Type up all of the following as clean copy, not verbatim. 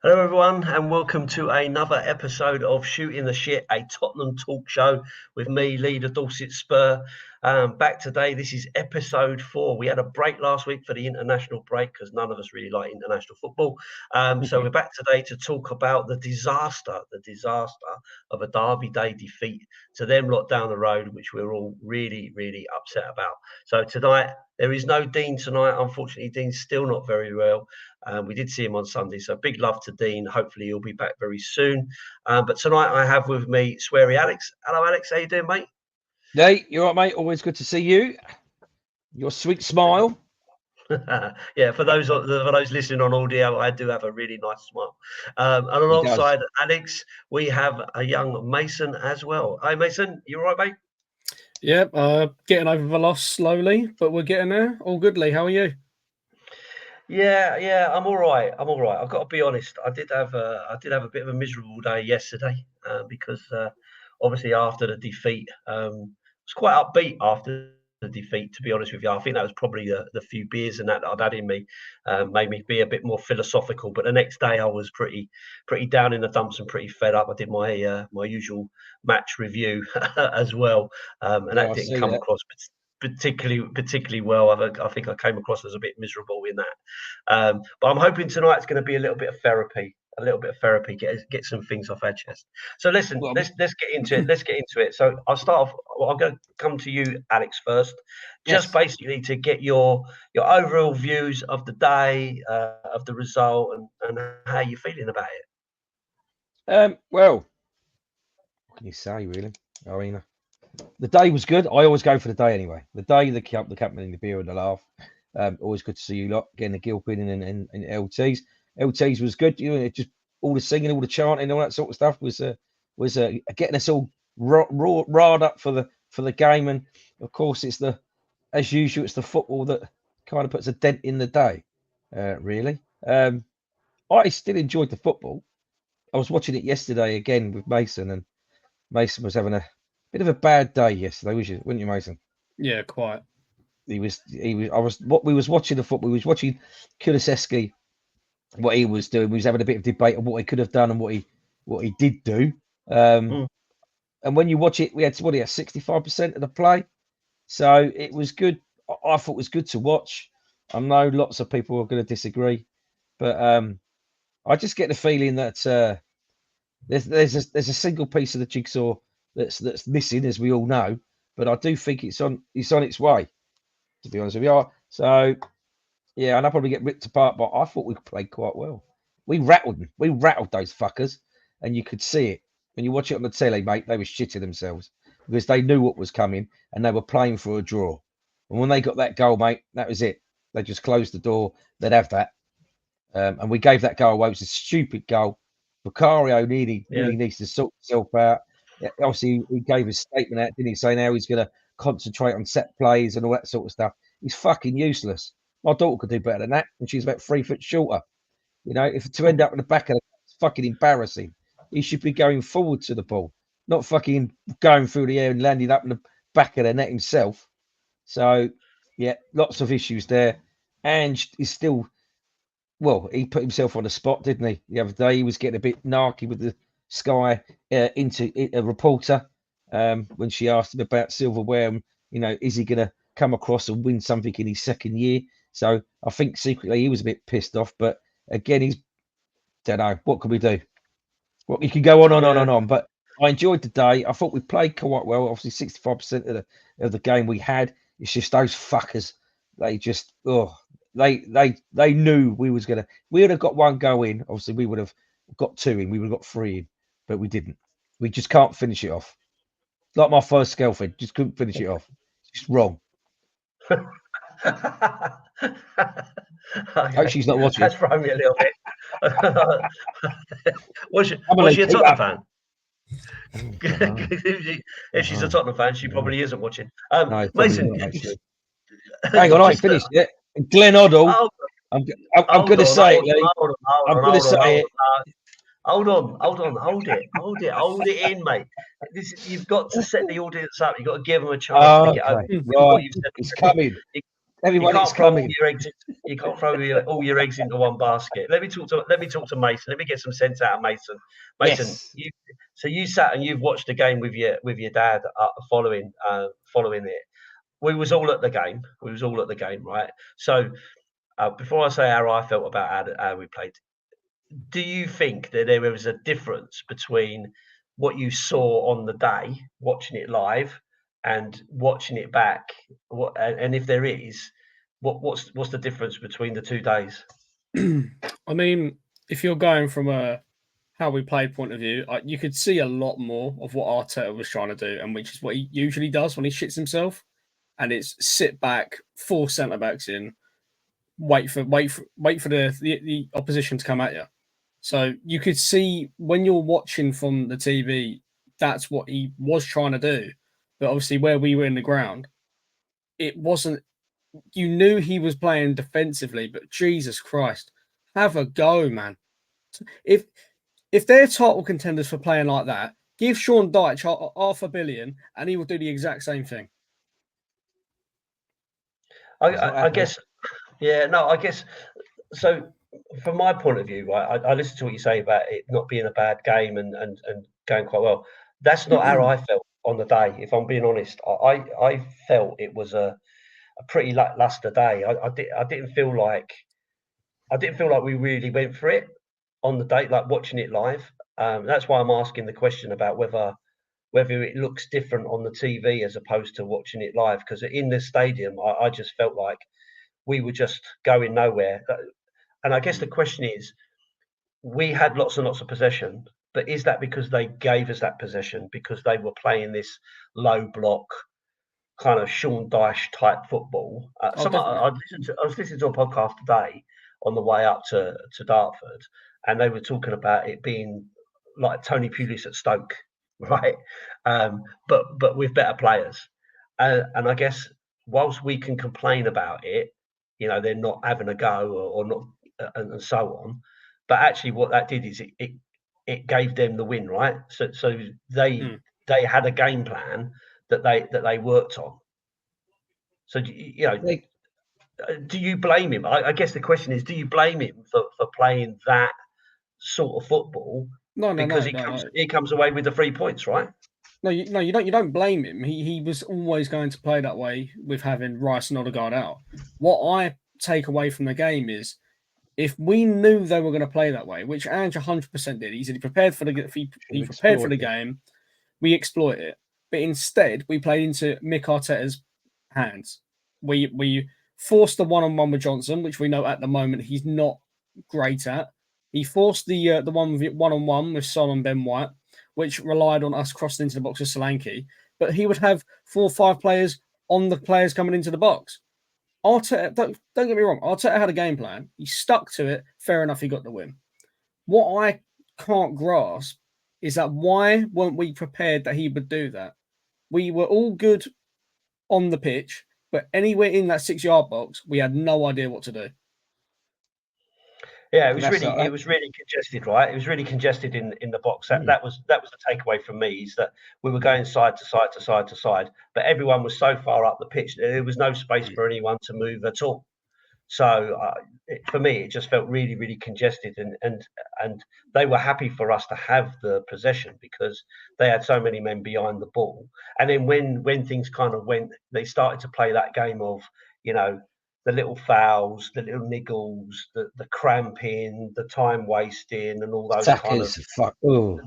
Hello, everyone, and welcome to another episode of Shooting the Shit, a Tottenham talk show with me, Lee the Dorset Spur. Back today. This is episode 4. We had a break last week for the international break because none of us really like international football. So we're back today to talk about the disaster of a Derby Day defeat to them lot down the road, which we're all really, really upset about. So tonight, there is no Dean tonight. Unfortunately, Dean's still not very well. We did see him on Sunday, so big love to Dean. Hopefully, he'll be back very soon. But tonight, I have with me Sweary Alex. Hello, Alex. How you doing, mate? Hey, you all right, mate? Always good to see you. Your sweet smile. Yeah, for those listening on audio, I do have a really nice smile. And alongside Alex, we have a young Mason as well. Hi, Mason. You all right, mate? Yep, getting over the loss slowly, but we're getting there. All good, Lee. How are you? Yeah, I'm all right. I've got to be honest. I did have a bit of a miserable day yesterday because obviously after the defeat, I was quite upbeat after the defeat. To be honest with you, I think that was probably the few beers and that I'd had in me made me be a bit more philosophical. But the next day, I was pretty down in the dumps and pretty fed up. I did my usual match review as well, and that didn't come across particularly well. I think I came across as a bit miserable in that. But I'm hoping tonight's going to be a little bit of therapy. Get some things off our chest. So listen, let's get into it. So I'll start off. Well, I'm going to come to you, Alex, first, just basically to get your overall views of the day, of the result, and how you're feeling about it. Well, what can you say, really? I mean, the day was good. I always go for the day anyway. The day, the captain, the beer, and the laugh. Always good to see you lot getting the gilpin and LTs. LTs was good. You know, just all the singing, all the chanting, all that sort of stuff was getting us all riled up for the game. And of course, as usual, it's the football that kind of puts a dent in the day. Really, I still enjoyed the football. I was watching it yesterday again with Mason, and Mason was having a bit of a bad day yesterday, weren't you, Mason? Yeah, quite. He was. We was watching the football. We was watching Kulusevski, what he was doing. We was having a bit of debate on what he could have done and what he did do. And when you watch it, we had 65% of the play, so it was good. I thought it was good to watch. I know lots of people are going to disagree, but I just get the feeling that there's a single piece of the jigsaw that's missing, as we all know. But I do think it's on its way, to be honest with you. So yeah, and I'll probably get ripped apart, but I thought we played quite well. We rattled them. We rattled those fuckers, and you could see it when you watch it on the telly, mate. They were shitting themselves because they knew what was coming and they were playing for a draw. And when they got that goal, mate, that was it. They just closed the door. They'd have that. And we gave that goal away. It was a stupid goal. Vicario really needs to sort himself out. Yeah, obviously, he gave his statement out, didn't he? Saying how he's going to concentrate on set plays and all that sort of stuff. He's fucking useless. My daughter could do better than that, and she's about 3 foot shorter. You know, if to end up in the back of the, it's fucking embarrassing. He should be going forward to the ball, not fucking going through the air and landing up in the back of the net himself. So, yeah, lots of issues there. Ange is still. Well, he put himself on the spot, didn't he? The other day, he was getting a bit narky with the Sky a reporter when she asked him about silverware. And, you know, is he going to come across and win something in his second year? So I think secretly he was a bit pissed off. But again, don't know. What can we do? Well, you can go on. But I enjoyed the day. I thought we played quite well. Obviously, 65% of the game we had. It's just those fuckers. They just They knew we was gonna. We would have got one go in. Obviously, we would have got 2 in. We would have got 3 in, but we didn't. We just can't finish it off. Like my first girlfriend, just couldn't finish it off. It's just wrong. Okay. Hope she's not watching. That's thrown me a little bit. Was she a Tottenham fan? If she's a Tottenham fan, she probably isn't watching. No, Mason, hang on, I ain't finished yet. Glenn Hoddle. I'm going to say it, Lee. I'm going to say it. Hold it in, mate. You've got to set the audience up. You've got to give them a chance to get over. Right. It's coming. Everyone is coming. You can't throw all your eggs into one basket. Let me talk to Mason. Let me get some sense out of Mason. Mason, Yes. you sat and you've watched the game with your dad following it. We was all at the game. We was all at the game, right? So before I say how I felt about how we played, do you think that there was a difference between what you saw on the day, watching it live, and watching it back? And if there is, what's the difference between the 2 days? I mean, if you're going from a how we played point of view, you could see a lot more of what Arteta was trying to do, and which is what he usually does when he shits himself. And it's sit back, 4 centre backs in, wait for the opposition to come at you. So you could see when you're watching from the TV, that's what he was trying to do. But obviously, where we were in the ground, it wasn't. You knew he was playing defensively, but Jesus Christ, have a go, man. If they're title contenders for playing like that, give Sean Dyche $500 million, and he will do the exact same thing. I guess, yeah, no, I guess so. From my point of view, right, I listened to what you say about it not being a bad game and going quite well. That's not how I felt on the day. If I'm being honest, I felt it was a pretty lackluster day. I didn't feel like we really went for it on the day, like watching it live. That's why I'm asking the question about whether it looks different on the TV as opposed to watching it live. Because in the stadium, I just felt like we were just going nowhere. And I guess the question is, we had lots and lots of possession, but is that because they gave us that possession because they were playing this low block kind of Sean Dyche type football? I was listening to a podcast today on the way up to Dartford, and they were talking about it being like Tony Pulis at Stoke, right? But with better players, and I guess whilst we can complain about it, they're not having a go or not, and so on. But actually, what that did is it gave them the win, right? So they had a game plan that they worked on. So do you blame him? I guess the question is, do you blame him for playing that sort of football? No, because he comes away with the 3 points, right? No, you don't. You don't blame him. He was always going to play that way with having Rice and Odegaard out. What I take away from the game is, if we knew they were going to play that way, which Ange 100% did, he said he prepared for the game. We exploit it, but instead we played into Mick Arteta's hands. We forced the one-on-one with Johnson, which we know at the moment he's not great at. He forced the one-on-one with Son and Ben White, which relied on us crossing into the box with Solanke. But he would have 4 or 5 players on the players coming into the box. Arteta, don't get me wrong, Arteta had a game plan. He stuck to it. Fair enough, he got the win. What I can't grasp is that why weren't we prepared that he would do that? We were all good on the pitch, but anywhere in that 6-yard box, we had no idea what to do. Yeah, it was really congested, right? It was really congested in the box. That was the takeaway from me, is that we were going side to side to side to side, but everyone was so far up the pitch that there was no space for anyone to move at all. So for me, it just felt really, really congested, and they were happy for us to have the possession because they had so many men behind the ball. And then when things kind of went, they started to play that game of, the little fouls, the little niggles, the cramping, the time wasting, and all those kind of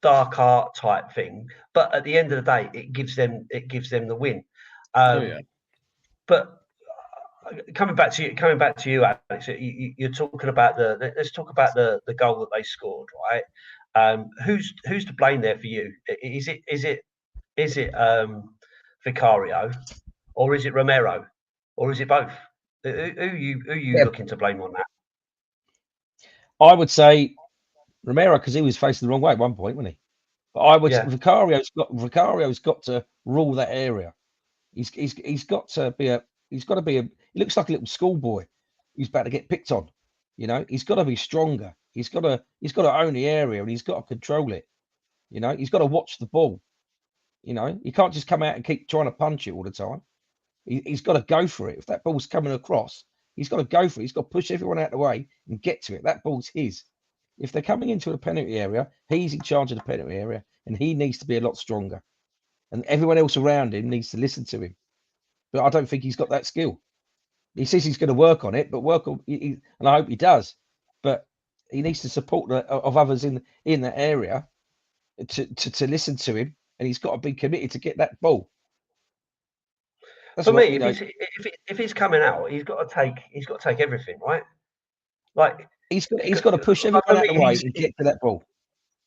dark art type thing. But at the end of the day, it gives them the win. But coming back to you, Alex, you're talking about let's talk about the goal that they scored, right? Who's to blame there for you? Is it Vicario, or is it Romero, or is it both? Who are you looking to blame on that? I would say Romero, because he was facing the wrong way at one point, wasn't he? But I would Vicario's got to rule that area. He's got to be he looks like a little schoolboy who's about to get picked on. He's got to be stronger. He's got to own the area, and he's got to control it. He's got to watch the ball. He can't just come out and keep trying to punch it all the time. He's got to go for it. If that ball's coming across, he's got to go for it. He's got to push everyone out of the way and get to it. That ball's his. If they're coming into the penalty area, he's in charge of the penalty area, and he needs to be a lot stronger. And everyone else around him needs to listen to him. But I don't think he's got that skill. He says he's going to work on it, but and I hope he does. But he needs to support of others in that area to listen to him, and he's got to be committed to get that ball. That's for me, if he's coming out, he's got to take everything, right? Like he's got to push everyone out of the way and get to that ball.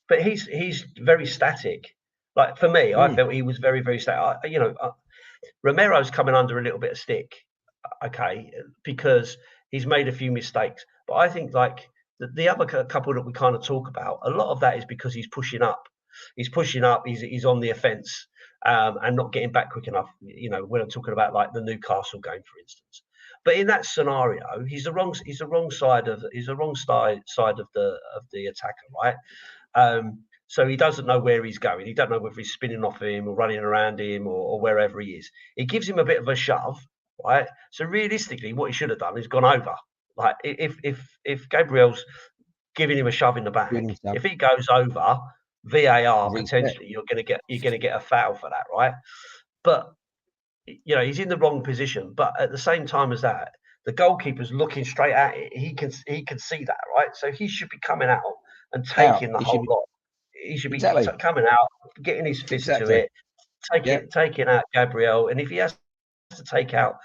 But he's very static. Like for me, I felt he was very, very static. Romero's coming under a little bit of stick, okay, because he's made a few mistakes. But I think like the other couple that we kind of talk about, a lot of that is because he's pushing up. He's pushing up. He's on the offence and not getting back quick enough. You know, when I'm talking about like the Newcastle game, for instance. But in that scenario, he's the wrong side of the attacker, right? So he doesn't know where he's going. He don't know whether he's spinning off him or running around him or wherever he is. It gives him a bit of a shove, right? So realistically, what he should have done is gone over. Like if Gabriel's giving him a shove in the back, if he goes over, VAR potentially you're gonna get a foul for that, right? But you know, he's in the wrong position. But at the same time as that, the goalkeeper's looking straight at it. He can see that, right? So he should be coming out and taking the whole lot. He should be coming out, getting his fist to it, taking out Gabriel. And if he has to take out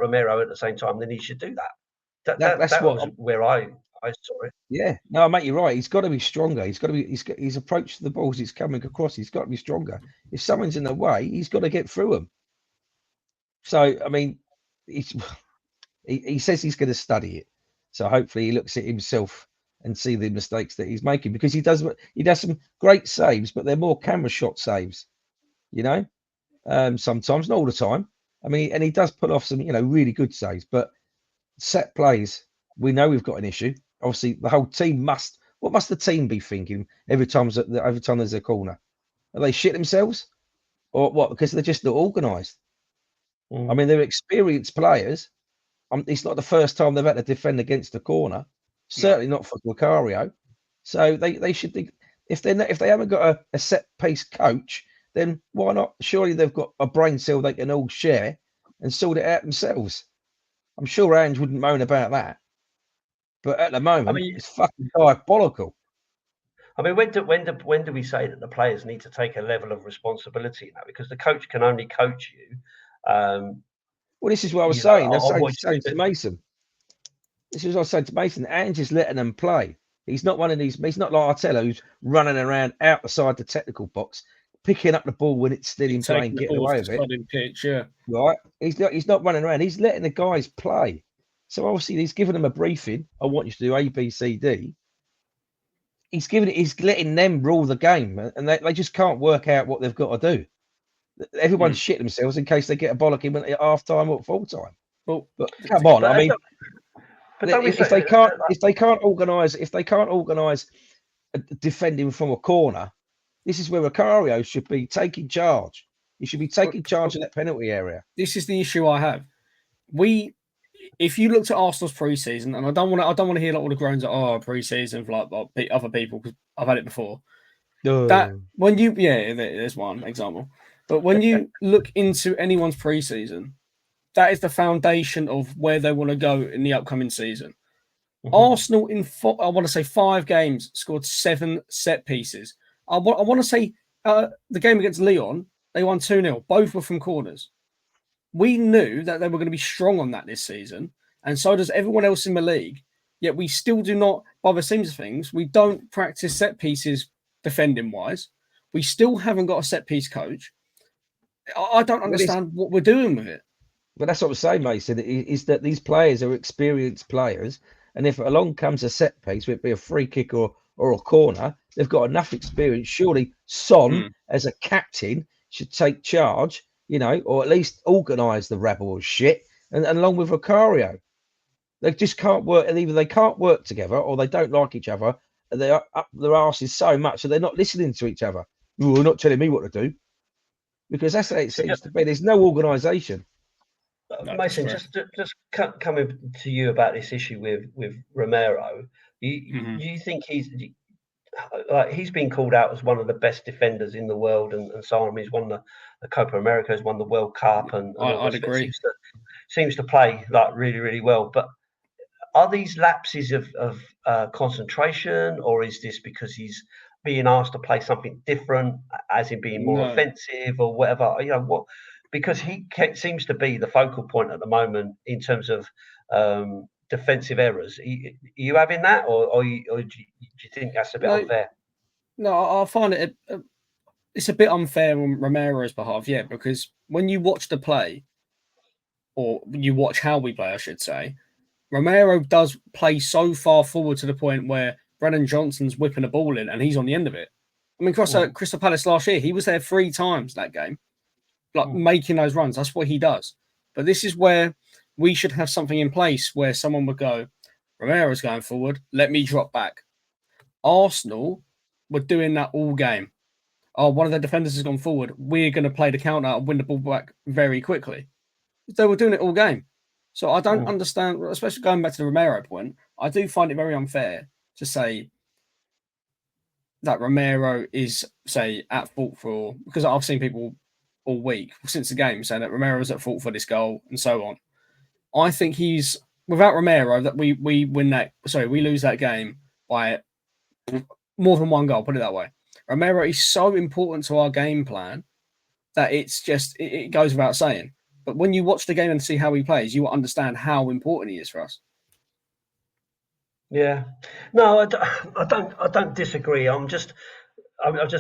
Romero at the same time, then he should do that. That was where I saw it. Yeah, no, mate, you're right. He's got to be stronger. His approach to the balls, he's coming across. He's got to be stronger. If someone's in the way, he's got to get through them. So, I mean, he says he's going to study it. So hopefully he looks at himself and see the mistakes that he's making, because he does some great saves, but they're more camera shot saves, you know, sometimes, not all the time. I mean, and he does put off some, really good saves, but set plays, we know we've got an issue. Obviously, the whole team what must the team be thinking every time there's a corner? Are they shit themselves or what? Because they're just not organised. I mean, they're experienced players. It's not the first time they've had to defend against a corner. Certainly not for Vicario. So they should think, if they haven't got a set piece coach, then why not? Surely they've got a brain cell they can all share and sort it out themselves. I'm sure Ange wouldn't moan about that. But at the moment, it's fucking diabolical. I mean, when do we say that the players need to take a level of responsibility now? Because the coach can only coach you. Well, this is what I was saying. I was saying to Mason. This is what I was saying to Mason. Ange is letting them play. He's not one of these. He's not like Artella, who's running around outside the technical box, picking up the ball when it's still in play and getting away with it. Pitch, yeah. Right. He's not running around. He's letting the guys play. So obviously he's giving them a briefing. I want you to do A, B, C, D. He's letting them rule the game, and they just can't work out what they've got to do. Everyone's shit themselves in case they get a bollocking at half time or full time. Well, but come on, I mean, if they can't organise defending from a corner, this is where Vicario should be taking charge. He should be taking charge of that penalty area. This is the issue I have. If you looked at Arsenal's pre-season, and I don't want to hear all the groans at pre-season for like other people, because I've had it before. That when there's one example. But when you look into anyone's pre-season, that is the foundation of where they want to go in the upcoming season. Arsenal in 5 games scored 7 set pieces. I want to say the game against Lyon, they won 2-0. Both were from corners. We knew that they were going to be strong on that this season, and so does everyone else in the league. Yet we still do not, by the seams of things, we don't practice set pieces defending wise. We still haven't got a set piece coach. I don't understand what we're doing with it. But that's what I'm saying, Mason, is that these players are experienced players, and if along comes a set piece, whether it be a free kick or a corner, they've got enough experience. Surely Son, as a captain, should take charge, or at least organise the rabble of shit, and along with Vicario. They just can't work, and either they can't work together or they don't like each other, and they're up their arses so much that they're not listening to each other. You're not telling me what to do. Because that's how it seems to be. There's no organisation. No Mason, distress. just coming to you about this issue with Romero. Mhm. You think he's been called out as one of the best defenders in the world, and so on. He's won the Copa America, has won the World Cup, and all the I'd rest of it. agree. Seems to play like really, really well. But are these lapses of concentration, or is this because he's being asked to play something different, as in being more No, offensive or whatever? You know what? Because seems to be the focal point at the moment in terms of defensive errors. Are you having that, or do you think that's a bit no, unfair? no. I find it's a bit unfair on Romero's behalf, yeah, because when you watch the play, or you watch how we play, I should say, Romero does play so far forward to the point where Brennan Johnson's whipping a ball in and he's on the end of it. I mean, Mm, Crystal Palace last year, he was there 3 times that game, like mm, making those runs. That's what he does. But this is where we should have something in place where someone would go, Romero's going forward, let me drop back. Arsenal were doing that all game. Oh, one of the defenders has gone forward. We're going to play the counter and win the ball back very quickly. They were doing it all game. So I don't mm, understand, especially going back to the Romero point, I do find it very unfair to say that Romero is, say, at fault for, because I've seen people all week since the game saying that Romero is at fault for this goal and so on. I think he's, without Romero, that we we lose that game by more than one goal, put it that way. Romero is so important to our game plan that it's just, it goes without saying. But when you watch the game and see how he plays, you will understand how important he is for us. yeah. No, I don't disagree. I'm just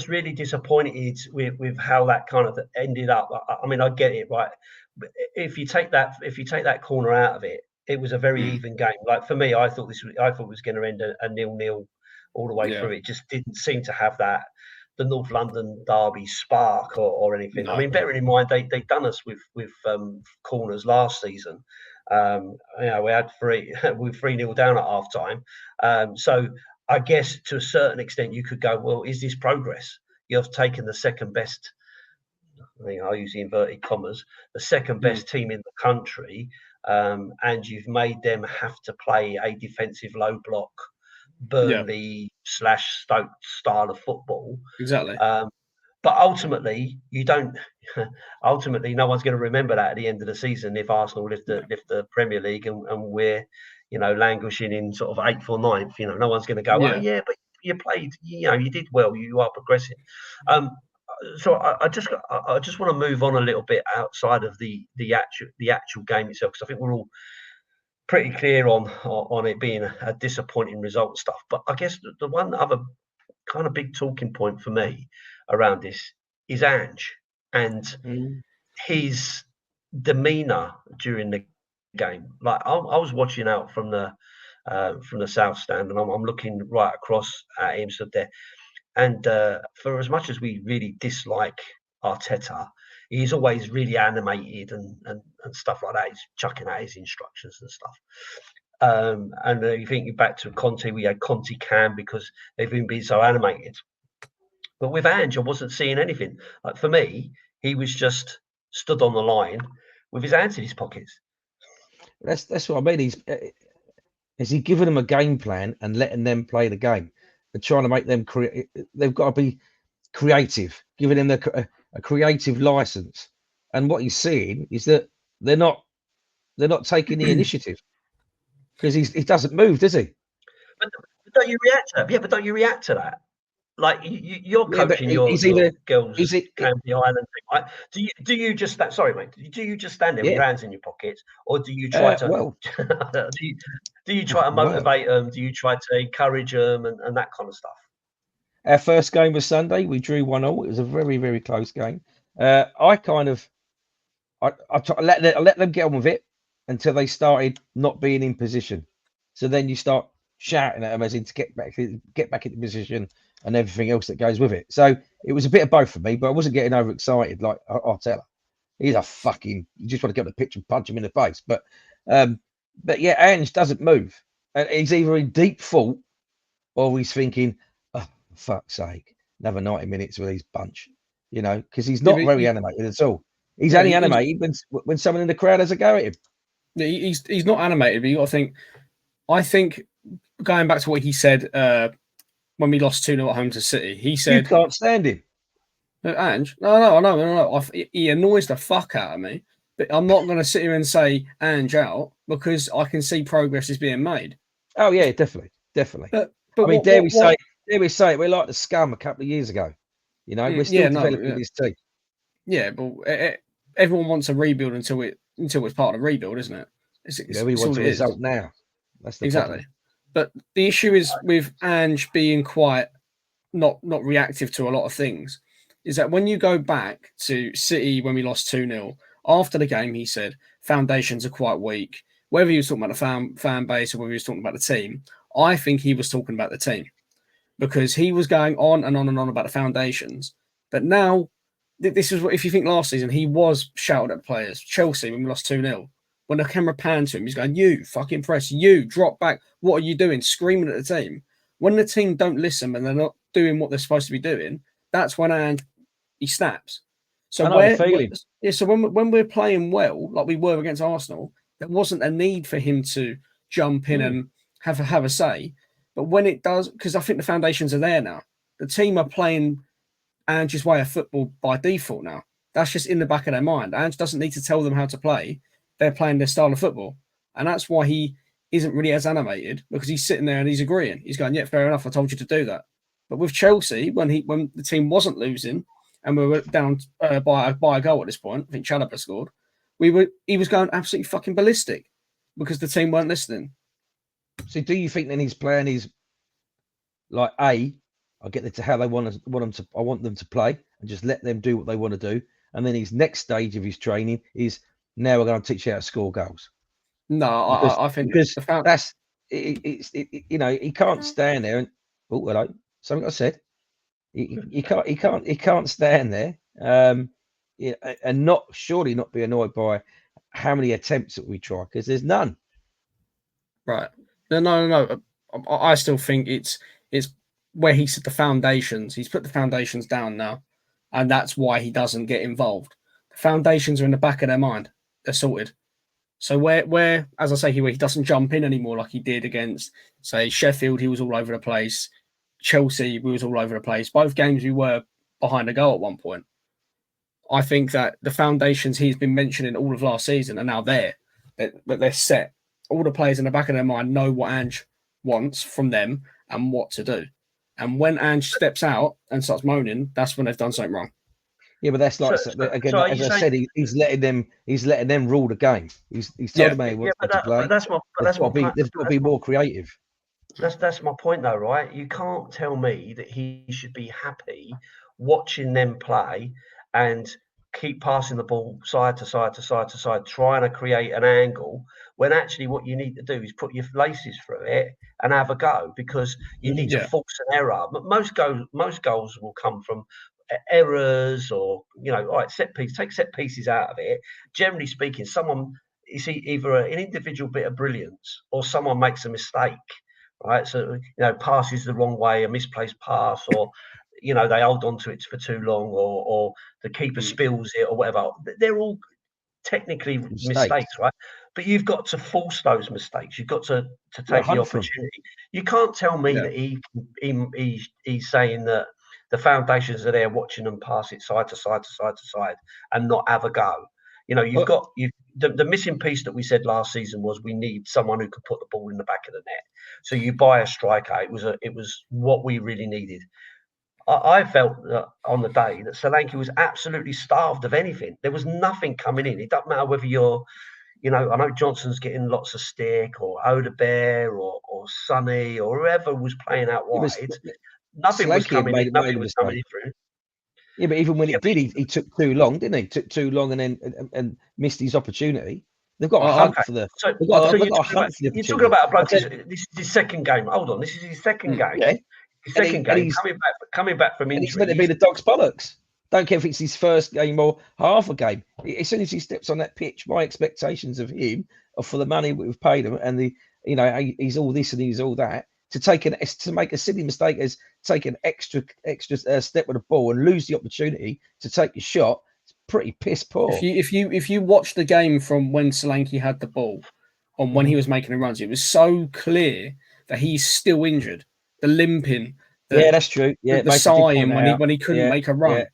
really disappointed with how that kind of ended up. I mean, I get it, right? But if you take that corner out of it, it was a very Mm, even game. Like for me, I thought it was going to end a 0-0 all the way yeah, through. It just didn't seem to have the North London derby spark or anything. I no, mean, bearing in mind they've done us with corners last season. You know, we had we were 3-0 down at half time. So I guess to a certain extent, you could go, well, is this progress? You've taken the second best, I think I use the inverted commas, the second mm, best team in the country, and you've made them have to play a defensive low block, yeah, Burnley slash Stoke style of football. exactly, Um, but ultimately, you don't. Ultimately, no one's going to remember that at the end of the season if Arsenal no, lift the Premier League and we're, you know, languishing in sort of eighth or ninth. You know, no one's going to go, oh yeah, yeah, but you played. You know, you did well. You are progressing. Um, so I just want to move on a little bit outside of the actual game itself because I think we're all pretty clear on it being a disappointing result and stuff. But I guess the one other kind of big talking point for me around this is Ange and Mm. his demeanour during the game. Like I was watching out from the south stand, and I'm looking right across at him stood there. And for as much as we really dislike Arteta, he's always really animated and stuff like that. He's chucking out his instructions and stuff. And you think back to Conte, we had Conte Cam because they've been so animated. But with Ange, I wasn't seeing anything. Like for me, he was just stood on the line with his hands in his pockets. That's what I mean. Is he giving them a game plan and letting them play the game and trying to make them create? They've got to be creative, giving them a creative license. And what he's seeing is that they're not they're not taking the initiative because he doesn't move, does he? But don't you react to that? Yeah, but don't you react to that? Like you're Yeah, but coaching he's your either girls he's at it, Canby Island, right? Do you just sorry, mate? Do you just stand there with yeah. your hands in your pockets, or do you try to Well, do you, do you try to well. motivate them? Do you try to encourage them and that kind of stuff? Our first game was Sunday. We drew 1-1. It was a very very close game. I kind of I let them get on with it until they started not being in position. So then you start shouting at them as in to get back into position and everything else that goes with it. So it was a bit of both for me, but I wasn't getting overexcited like Arteta. He's a fucking. You just want to get on the pitch and punch him in the face. Um, but yeah, Ange doesn't move, and he's either in deep thought or he's thinking, "Oh, for fuck's sake, another 90 minutes with these bunch," because he's yeah. not very animated at all. He's only animated when someone in the crowd has a go at him. He's not animated, but you got to think. I think going back to what he said when we lost 2-0 at home to City, he said, "You can't stand him." Ange, no. He annoys the fuck out of me. But I'm not going to sit here and say Ange out because I can see progress is being made. Oh yeah, definitely. But I mean, dare we say it? We're like the scum a couple of years ago. You know, we're still developing this team. Yeah, but everyone wants a rebuild until it's part of the rebuild, isn't it? We want a result now. That's the problem. But the issue is with Ange being quite not reactive to a lot of things. Is that when you go back to City when we lost 2-0, after the game, he said foundations are quite weak. Whether he was talking about the fan base or whether he was talking about the team, I think he was talking about the team because he was going on and on and on about the foundations. But now, this is what, if you think last season, he was shouting at players. Chelsea, when we lost 2-0, when the camera panned to him, he's going, "You fucking press, you drop back. What are you doing?" Screaming at the team. When the team don't listen and they're not doing what they're supposed to be doing, that's when he snaps. So when we're playing well, like we were against Arsenal, there wasn't a need for him to jump in and have a say. But when it does, because I think the foundations are there now. The team are playing Ange's way of football by default now. That's just in the back of their mind. Ange doesn't need to tell them how to play. They're playing their style of football. And that's why he isn't really as animated, because he's sitting there and he's agreeing. He's going, "Yeah, fair enough. I told you to do that." But with Chelsea, when the team wasn't losing and we were down by a goal at this point, I think Chalobah scored, he was going absolutely fucking ballistic because the team weren't listening. So do you think then his plan is like, I get them to how they want them to, I want them to play and just let them do what they want to do, and then his next stage of his training is, now we're going to teach you how to score goals? No, I think because that's you know, he can't stand there and hello, something I said. He can't stand there and surely not be annoyed by how many attempts that we try, because there's none. Right. No. I still think it's where he said the foundations. He's put the foundations down now, and that's why he doesn't get involved. The foundations are in the back of their mind. They're sorted. So where as I say, he doesn't jump in anymore like he did against, say, Sheffield. He was all over the place. Chelsea, we was all over the place. Both games we were behind a goal at one point. I think that the foundations he's been mentioning all of last season are now there. But they're set. All the players in the back of their mind know what Ange wants from them and what to do. And when Ange steps out and starts moaning, that's when they've done something wrong. Yeah, but that's like as I said, he's letting them rule the game. He's told them how he wants them to play. They've got to be more creative. That's my point, though, right? You can't tell me that he should be happy watching them play and keep passing the ball side to side to side to side, trying to create an angle, when actually what you need to do is put your laces through it and have a go, because you need to force an error. But most goals will come from errors, or set piece. Take set pieces out of it. Generally speaking, someone is either an individual bit of brilliance or someone makes a mistake. Right, so passes the wrong way, a misplaced pass, or they hold on to it for too long, or the keeper spills it, or whatever. They're all technically mistakes, right? But you've got to force those mistakes. You've got to take the opportunity. You can't tell me that he's saying that the foundations are there watching them pass it side to side to side to side and not have a go. The missing piece that we said last season was we need someone who could put the ball in the back of the net. So you buy a striker. It was what we really needed. I felt that on the day that Solanke was absolutely starved of anything. There was nothing coming in. It doesn't matter whether you're, I know Johnson's getting lots of stick, or Odebear, or Sonny, or whoever was playing out wide. Nothing was coming in. Nothing was coming through. Yeah, but even when it did, he took too long, didn't he? Took too long and missed his opportunity. They've got a hunt for the. You're talking about a bloke. This is his second game. Hold on, this is his second game. Yeah. His second game, coming back from injury. He's meant to be the dog's bollocks. Don't care if it's his first game or half a game. As soon as he steps on that pitch, my expectations of him are for the money we've paid him, and he's all this and he's all that. To make a silly mistake as take an extra step with the ball and lose the opportunity to take a shot, pretty piss poor. If you watch the game from when Solanke had the ball and when he was making the runs, it was so clear that he's still injured. The limping, That's true. Yeah, the sighing when he couldn't make a run.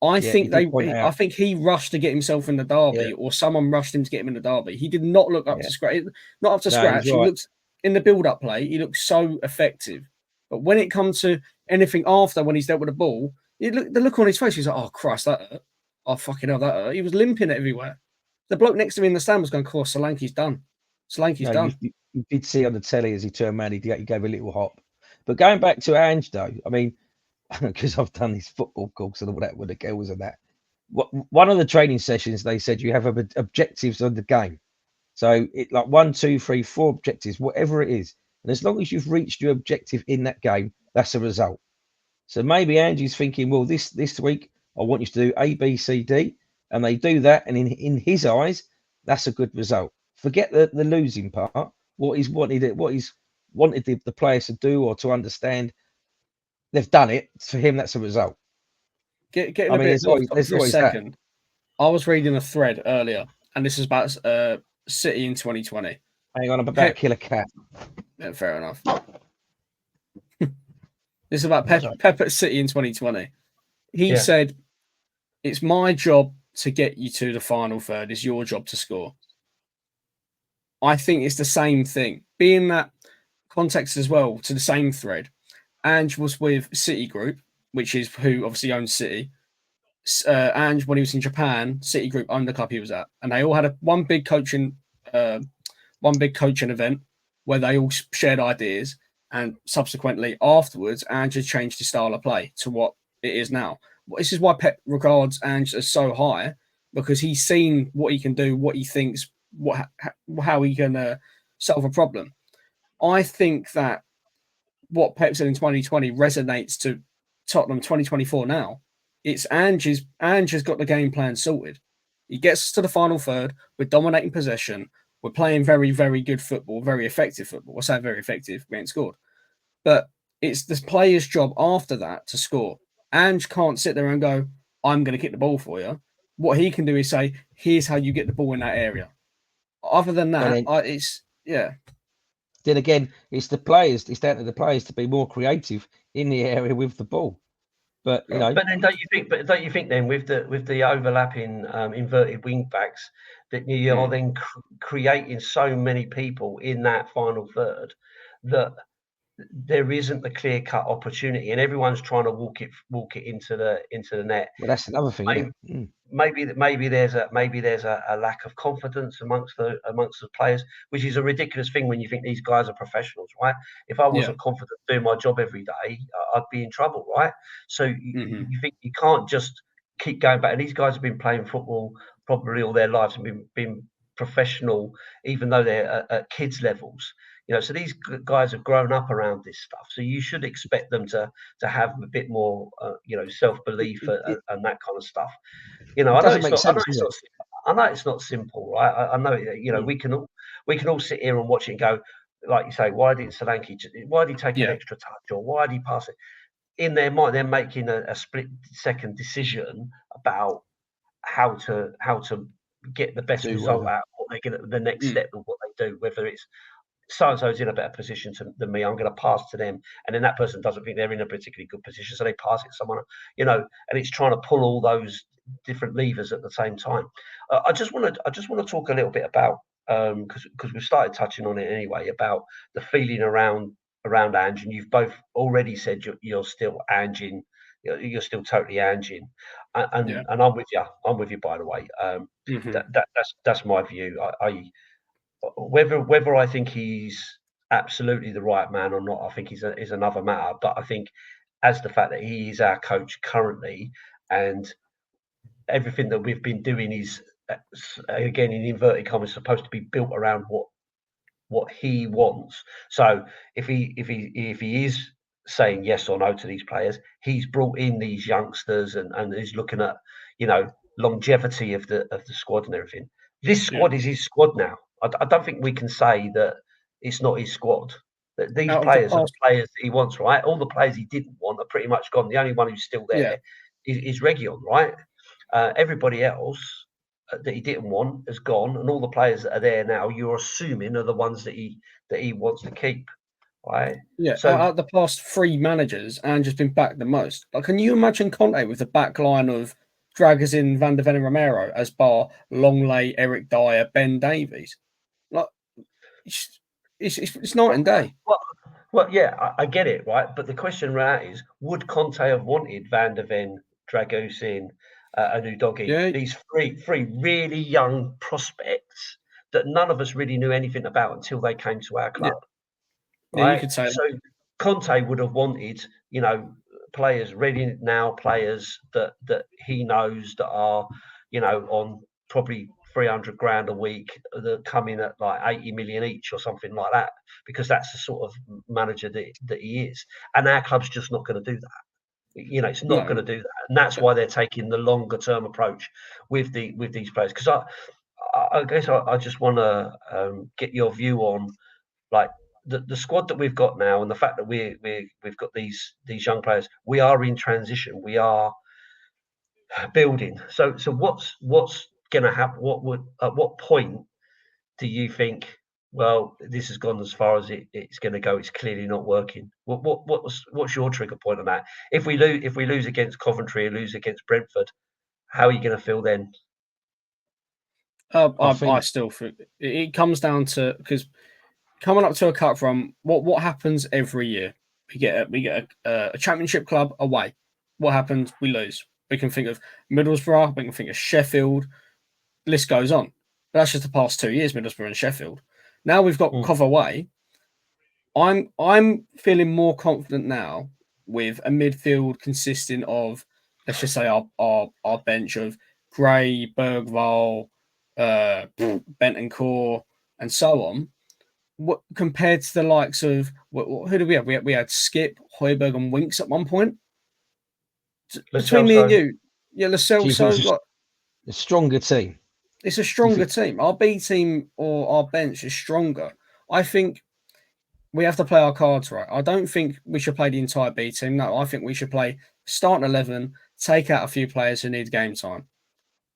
I think he rushed to get himself in the derby, or someone rushed him to get him in the derby. He did not look up to scratch. Not up to scratch. He looked in the build-up play. He looked so effective, but when it comes to anything after, when he's dealt with the ball, the look on his face, he's like, "Oh Christ, that hurt. Oh fucking hell, that hurt." He was limping everywhere. The bloke next to me in the stand was going, "Course, Solanke's done. Solanke's done." You did see on the telly as he turned around, he gave a little hop. But going back to Ange, though, I mean, because I've done these football calls and all that with the girls and that. One of the training sessions, they said you have objectives on the game. So it like 1, 2, 3, 4 objectives, whatever it is. And as long as you've reached your objective in that game, that's a result. So maybe Angie's thinking, well, this week I want you to do A, B, C, D, and they do that, and in his eyes, that's a good result. Forget the losing part. What he's wanted the players to do or to understand, they've done it. For him, that's a result. Getting a bit off for a second. I was reading a thread earlier, and this is about City in 2020. Hang on, I'm about to kill a cat. Yeah, fair enough. This is about Pep at City in 2020. He said, "It's my job to get you to the final third. It's your job to score." I think it's the same thing. Being that context as well to the same thread, Ange was with City Group, which is who obviously owns City. Ange, when he was in Japan, City Group owned the club he was at, and they all had one big coaching event where they all shared ideas. And subsequently, afterwards, Ange has changed his style of play to what it is now. This is why Pep regards Ange as so high, because he's seen what he can do, what he thinks, how he can solve a problem. I think that what Pep said in 2020 resonates to Tottenham 2024 now. It's Ange has got the game plan sorted. He gets us to the final third. We're dominating possession. We're playing very, very good football, very effective football. I say very effective. We ain't scored. But it's the player's job after that to score. Ange can't sit there and go, "I'm going to kick the ball for you." What he can do is say, "Here's how you get the ball in that area." Other than that, Then again, it's the players. It's down to the players to be more creative in the area with the ball. But But then don't you think then with the overlapping inverted wing backs that you are then creating so many people in that final third that there isn't the clear cut opportunity, and everyone's trying to walk it into the net. Well, that's another thing. Maybe there's a lack of confidence amongst the players, which is a ridiculous thing when you think these guys are professionals, right? If I wasn't confident doing my job every day, I'd be in trouble, right? So you think you can't just keep going back. And these guys have been playing football probably all their lives and been professional, even though they're at kids levels. So these guys have grown up around this stuff. So you should expect them to have a bit more, self-belief and that kind of stuff. I know it's not simple, right? I know, we can all sit here and watch it and go, like you say, why did he take an extra touch, or why did he pass it? In their mind, they're making a split-second decision about how to get the best result out of what they're going to, the next step of what they do, whether it's so-and-so's in a better position than me, I'm going to pass to them, and then that person doesn't think they're in a particularly good position, so they pass it to someone, and it's trying to pull all those different levers at the same time. I just want to talk a little bit about, because we've started touching on it anyway, about the feeling around Ange, and you've both already said you're still Anging, you're still totally Anging, and I'm with you, by the way. That's my view. Whether I think he's absolutely the right man or not, I think is another matter. But I think as the fact that he is our coach currently, and everything that we've been doing is, again, in inverted commas, supposed to be built around what he wants. So if he is saying yes or no to these players, he's brought in these youngsters and is looking at longevity of the squad and everything. This squad is his squad now. I don't think we can say that it's not his squad. That these players are the players that he wants, right? All the players he didn't want are pretty much gone. The only one who's still there is Reguilon, right? Everybody else that he didn't want has gone, and all the players that are there now, you're assuming are the ones that he wants to keep, right? Yeah, So out of the past 3 managers, Ange has been backed the most. Like, can you imagine Conte with the back line of draggers in Van der Ven and Romero as bar Longley, Eric Dyer, Ben Davies? Like, it's night and day. well, yeah, I get it, right? But the question right is, would Conte have wanted Van der Ven, Dragusin, and Udogie, Yeah, these three really young prospects that none of us really knew anything about until they came to our yeah, club, yeah. You right? could say that. So Conte would have wanted, players ready now, players that he knows that are, on probably 300 grand a week that come in at like 80 million each or something like that, because that's the sort of manager that he is. And our club's just not going to do that. It's not going No, to do that, and that's why they're taking the longer term approach with these players. Because I guess I just want to get your view on, like, the squad that we've got now, and the fact that we've got these young players. We are in transition. We are building. So what's going to happen? At what point do you think? Well, this has gone as far as it's going to go. It's clearly not working. What's your trigger point on that? If we lose against Coventry or lose against Brentford, how are you going to feel then? I I think still think it comes down to, because coming up to a cup run, what happens every year? We get a championship club away. What happens? We lose. We can think of Middlesbrough. We can think of Sheffield. List goes on. But that's just the past 2 years, Middlesbrough and Sheffield. Now we've got Cov away. I'm feeling more confident now with a midfield consisting of, let's just say, our bench of Gray, Bergvall, Bentancur, and so on. What compared to the likes of who did we have? We had Skip, Hoiberg, and Winks at one point. Between me and you, yeah, do you think Lascelles. it's Like, a stronger team? it's a stronger team. Our B team or our bench is stronger. I think we have to play our cards right. I don't think we should play the entire B team. No, I think we should play starting 11, take out a few players who need game time.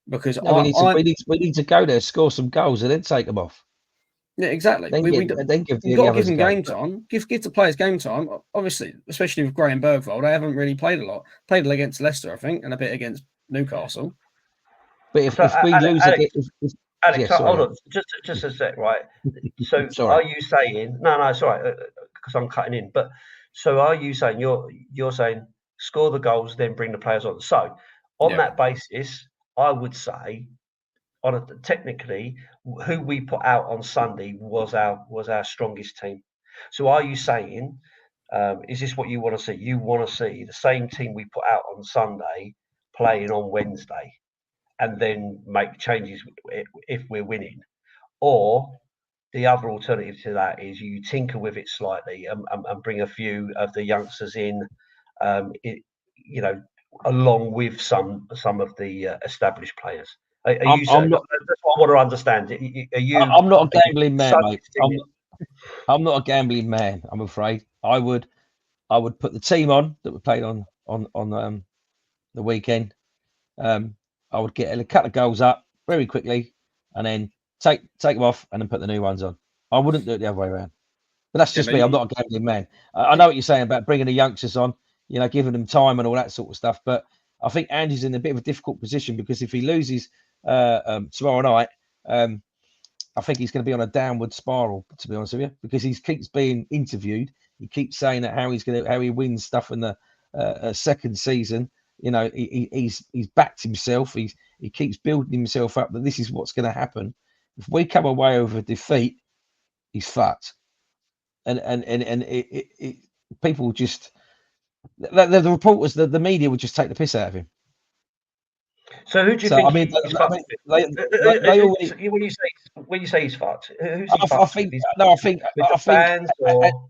Because No, we need to go there, score some goals, and then take them off. Yeah, exactly. Then give You've the got to give others them a go. game time. Give the players game time. Obviously, especially with Gray and Bergvall, they haven't really played a lot. Played against Leicester, I think, and a bit against Newcastle. But if we lose Alex, again, Alex, sorry, hold on, just a sec, right? So, sorry. are you saying no? It's all right, because I'm cutting in. But so, are you saying you're saying score the goals, then bring the players on? So, on that basis, I would say, technically, who we put out on Sunday was our strongest team. So, are you saying, is this what you want to see? You want to see the same team we put out on Sunday playing on Wednesday, and then make changes if we're winning? Or the other alternative to that is you tinker with it slightly and bring a few of the youngsters in, it, you know, along with some of the established players. Are you? I'm not. That's what I want to understand. Are you? I'm not a gambling man, mate. Subject I'm not a gambling man. I'm afraid. I would put the team on that we played on the weekend. I would get a couple of goals up very quickly, and then take them off, and then put the new ones on. I wouldn't do it the other way around. But that's just me. I'm not a gambling man. I know what you're saying about bringing the youngsters on, giving them time and all that sort of stuff. But I think Andy's in a bit of a difficult position, because if he loses tomorrow night, I think he's going to be on a downward spiral, to be honest with you, because he keeps being interviewed. He keeps saying that how he wins stuff in the second season. He's backed himself. He keeps building himself up that this is what's going to happen. If we come away with a defeat, he's fucked. And people just the reporters, the media would just take the piss out of him. So who do you think he's fucked with? When you say he's fucked, who's he fucked with? I think fans or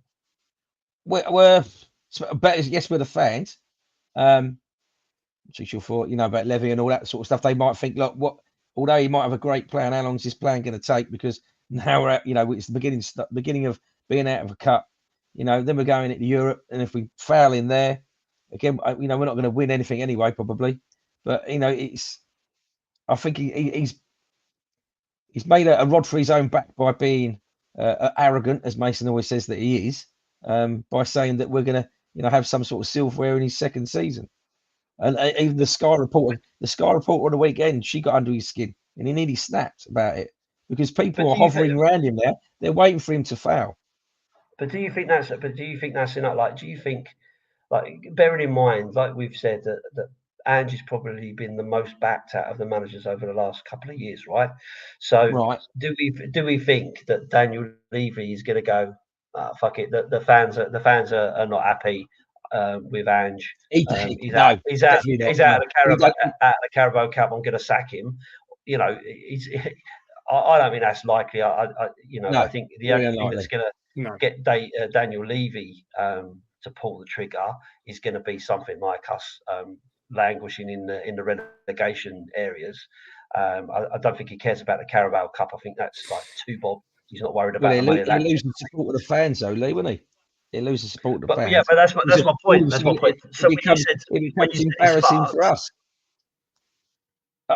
we're yes, we're the fans. Which you're for, about Levy and all that sort of stuff. They might think, look, although he might have a great plan, how long is this plan going to take? Because now we're at, it's the beginning of being out of a cup. Then we're going into Europe, and if we fail in there, again, we're not going to win anything anyway, probably. But I think he's made a rod for his own back by being arrogant, as Mason always says that he is, by saying that we're going to have some sort of silverware in his second season. And even the Sky reporter on the weekend, she got under his skin, and he nearly snapped about it because people are hovering around him now. They're waiting for him to foul. But do you think that's enough? Like, do you think, like, bearing in mind, like we've said, that Ange has probably been the most backed out of the managers over the last couple of years, right? So Right. do we think that Daniel Levy is going to go, fuck it, the fans are not happy with Ange. He's out of the Carabao Cup. I'm going to sack him. You know, I don't think that's likely. I think the only thing that's going to get Daniel Levy to pull the trigger is going to be something like us languishing in the relegation areas. I don't think he cares about the Carabao Cup. I think that's like too bob. He's not worried about the money. He'll lose the support of the fans, though, Lee, won't he? He'll lose the support of the fans. Yeah, but that's my point. That's my point. So it becomes embarrassing for us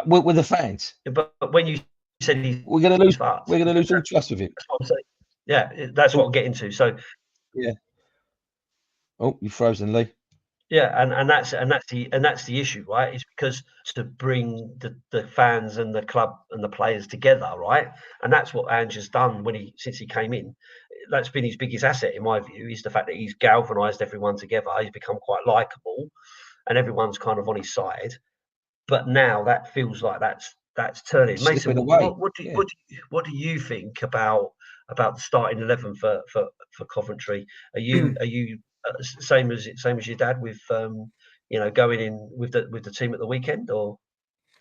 with the fans. But when you said we're going to lose all trust with him. That's what I'm saying. Yeah, that's what I'm getting to. So yeah. Oh, you've frozen, Lee. Yeah, and that's the issue, right? It's because to bring the fans and the club and the players together, right? And that's what Ange has done since he came in. That's been his biggest asset, in my view, is the fact that he's galvanised everyone together. He's become quite likeable, and everyone's kind of on his side. But now that feels like that's turning. Mason, what do you think about the starting 11 for Coventry? Are you same as your dad with going in with the team at the weekend, or?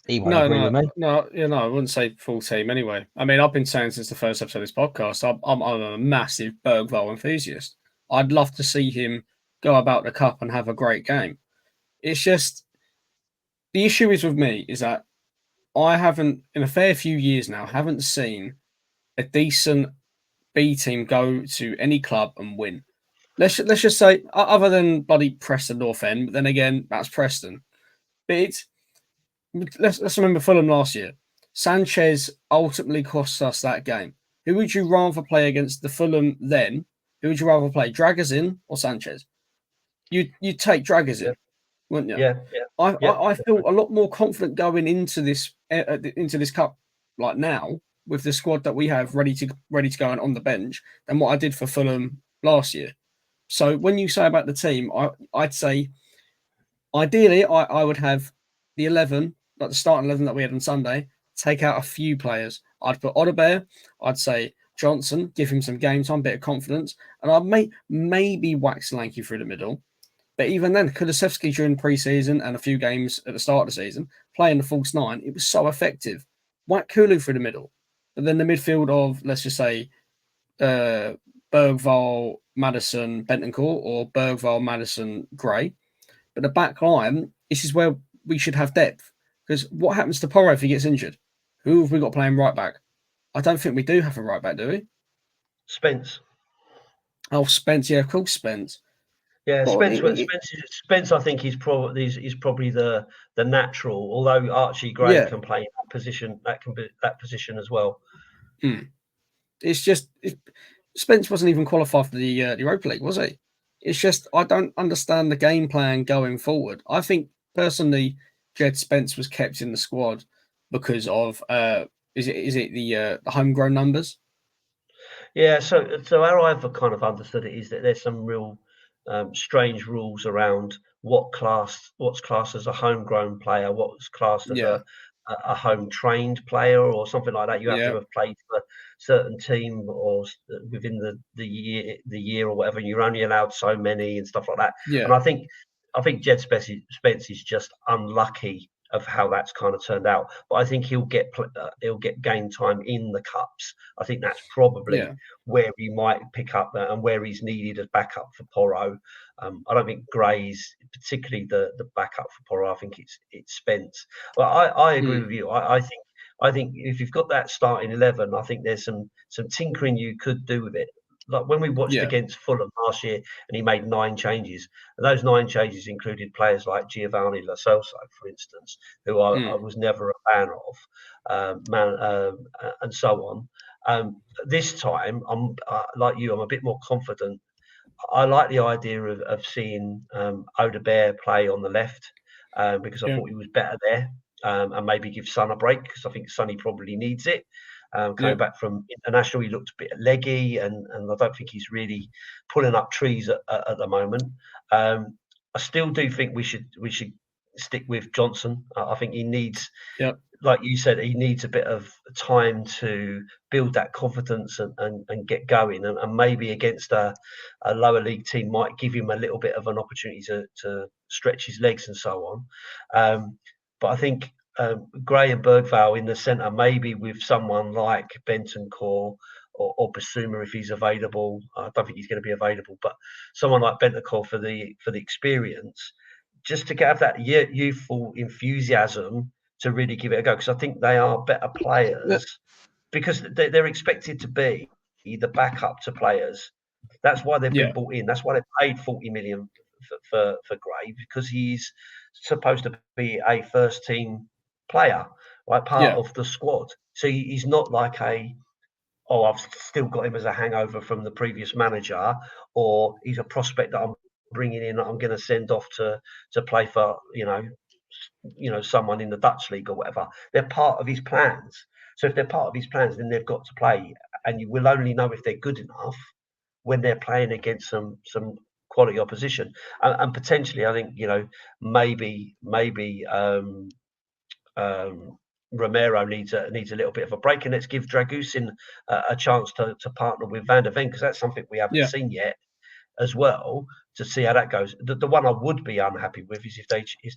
No, I wouldn't say full team anyway. I mean, I've been saying since the first episode of this podcast, I'm a massive Bergvall enthusiast. I'd love to see him go about the cup and have a great game. It's just the issue is with me is that I haven't, in a fair few years now, haven't seen a decent B team go to any club and win. Let's just say, other than bloody Preston North End, but then again, that's Preston. But let's remember Fulham last year. Sanchez ultimately cost us that game. Who would you rather play against the Fulham then? Who would you rather play, Dragazin or Sanchez? You'd take Dragazin, wouldn't you? Yeah. I feel a lot more confident going into this cup like now with the squad that we have ready to go and on the bench than what I did for Fulham last year. So when you say about the team, I'd say ideally I would have the 11, like the starting 11 that we had on Sunday, take out a few players. I'd put Odebear, I'd say Johnson, give him some game time, bit of confidence, and I'd maybe wax Lanky through the middle. But even then, Kulusevski during pre-season and a few games at the start of the season, playing the false nine, it was so effective. Whack Kulu through the middle. But then the midfield of, let's just say, Bergvall, Maddison, Bentancur, or Bergvall, Maddison, Gray. But the back line, this is where we should have depth. Because what happens to Porro if he gets injured? Who have we got playing right back? I don't think we do have a right back, do we? Spence. Oh, Spence. Yeah, of course, Spence. Yeah, Spence. I think he's probably the natural. Although Archie Gray can play that position, that position as well. It's just Spence wasn't even qualified for the Europa League, was he? It's just I don't understand the game plan going forward. I think personally, Jed Spence was kept in the squad because of is it the homegrown numbers? Yeah. So how I've kind of understood it is that there's some real strange rules around what's classed as a homegrown player, what's classed as a home trained player, or something like that. You have to have played for a certain team or within the year or whatever. And you're only allowed so many and stuff like that. Yeah. And I think Jed Spence is just unlucky of how that's kind of turned out. But I think he'll get game time in the cups. I think that's probably where he might pick up and where he's needed as backup for Porro. I don't think Gray's particularly the backup for Porro. I think it's Spence. But I agree with you. I think if you've got that starting 11, I think there's some tinkering you could do with it. Like when we watched against Fulham last year, and he made 9 changes, and those 9 changes included players like Giovanni Lo Celso, for instance, who I was never a fan of, and so on. This time, I'm like you, I'm a bit more confident. I like the idea of seeing Odegaard play on the left because I thought he was better there, and maybe give Son a break because I think Sonny probably needs it. Coming back from international, he looked a bit leggy, and I don't think he's really pulling up trees at the moment. I still do think we should stick with Johnson. I think he needs, like you said, he needs a bit of time to build that confidence and get going. And maybe against a lower league team might give him a little bit of an opportunity to stretch his legs and so on. But I think Gray and Bergvall in the centre, maybe with someone like Bentancur or Basuma if he's available. I don't think he's going to be available, but someone like Bentancur for the experience, just to have that youthful enthusiasm to really give it a go, because I think they are better players because they're expected to be the backup to players. That's why they've been brought in. That's why they paid 40 million for Gray, because he's supposed to be a first team player, right? Part of the squad. So he's not like I've still got him as a hangover from the previous manager, or he's a prospect that I'm bringing in that I'm going to send off to play for, someone in the Dutch league or whatever. They're part of his plans. So if they're part of his plans, then they've got to play, and you will only know if they're good enough when they're playing against some quality opposition. And potentially, I think maybe Romero needs a little bit of a break, and let's give Dragusin a chance to partner with Van der Ven, because that's something we haven't seen yet as well, to see how that goes. The one I would be unhappy with is if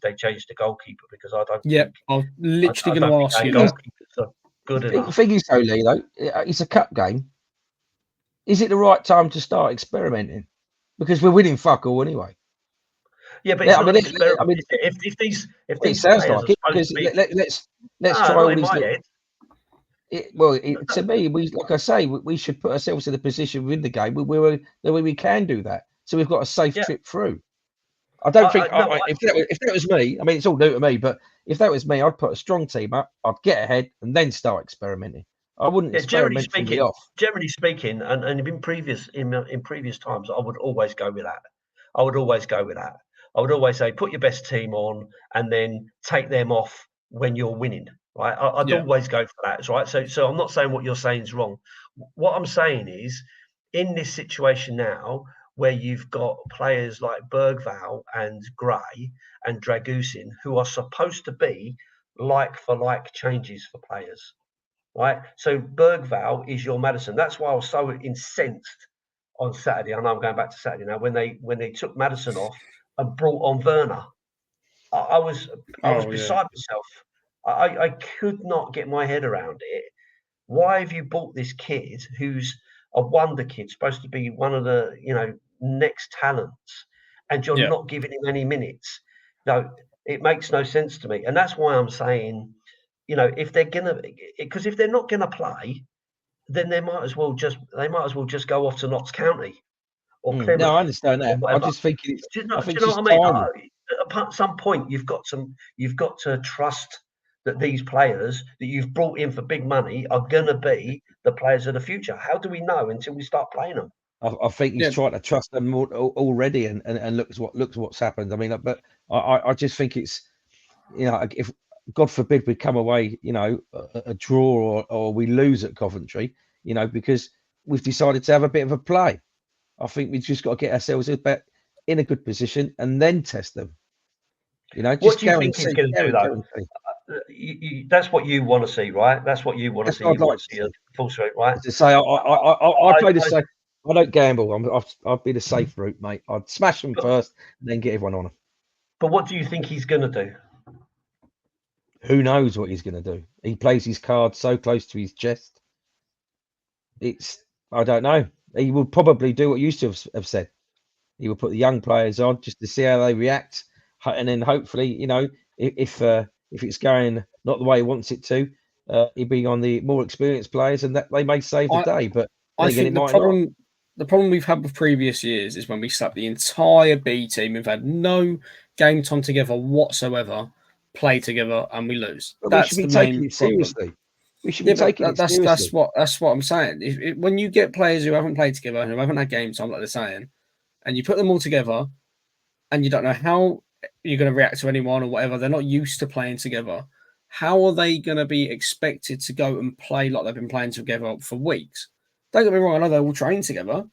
they change the goalkeeper, because I don't think I was literally going to ask you goalkeepers are good enough. The thing is, though, Lee, it's a cup game. Is it the right time to start experimenting? Because we're winning fuck all anyway. Yeah, but it's not an experiment. If these sounds players like it, because let's try all these. To me, like I say, we should put ourselves in a position within the game where we can do that. So we've got a safe trip through. I don't think if that was me, I mean, it's all new to me, but if that was me, I'd put a strong team up, I'd get ahead, and then start experimenting. I wouldn't experiment from the off. Generally speaking, and in previous times, I would always go with that. I would always say, put your best team on and then take them off when you're winning, right? I'd always go for that, right? So I'm not saying what you're saying is wrong. What I'm saying is, in this situation now, where you've got players like Bergvall and Gray and Dragusin, who are supposed to be like-for-like changes for players, right? So Bergvall is your Maddison. That's why I was so incensed on Saturday. I know I'm going back to Saturday now, when they took Maddison off and brought on Werner. I was beside myself. I could not get my head around it. Why have you bought this kid who's a wonder kid, supposed to be one of the next talents, and you're not giving him any minutes? No, it makes no sense to me, and that's why I'm saying, if they're not gonna play, then they might as well just go off to Notts County or Plymouth. No, I understand that. I just think do you know what I mean? At some point, you've got to trust that these players that you've brought in for big money are going to be the players of the future. How do we know until we start playing them? I think he's trying to trust them more already, and looks what's happened. I mean, but I just think it's, if God forbid we come away, a draw or we lose at Coventry, because we've decided to have a bit of a play. I think we've just got to get ourselves in a good position and then test them. What do you think he's going to do, though? That's what you want to see, right? That's what you want to see. You want to see a full straight, right? To say, I play the safe. I don't gamble. I'd be the safe route, mate. I'd smash them first, and then get everyone on them. But what do you think he's going to do? Who knows what he's going to do? He plays his cards so close to his chest. I don't know. He will probably do what you used to have said. He will put the young players on just to see how they react, and then hopefully, if it's going not the way he wants it to, he'll be on the more experienced players, and that they may save the day. But I think the problem the problem we've had with previous years is when we slap the entire B team, we've had no game time together whatsoever, play together, and we lose. But we should That's be the taking main it problem. seriously. We should Yeah, be but taking it that's seriously. what I'm saying. When you get players who haven't played together, who haven't had game time, like they're saying, and you put them all together, and you don't know how you're going to react to anyone or whatever, they're not used to playing together. How are they going to be expected to go and play like they've been playing together for weeks? Don't get me wrong, I know they're all trained together,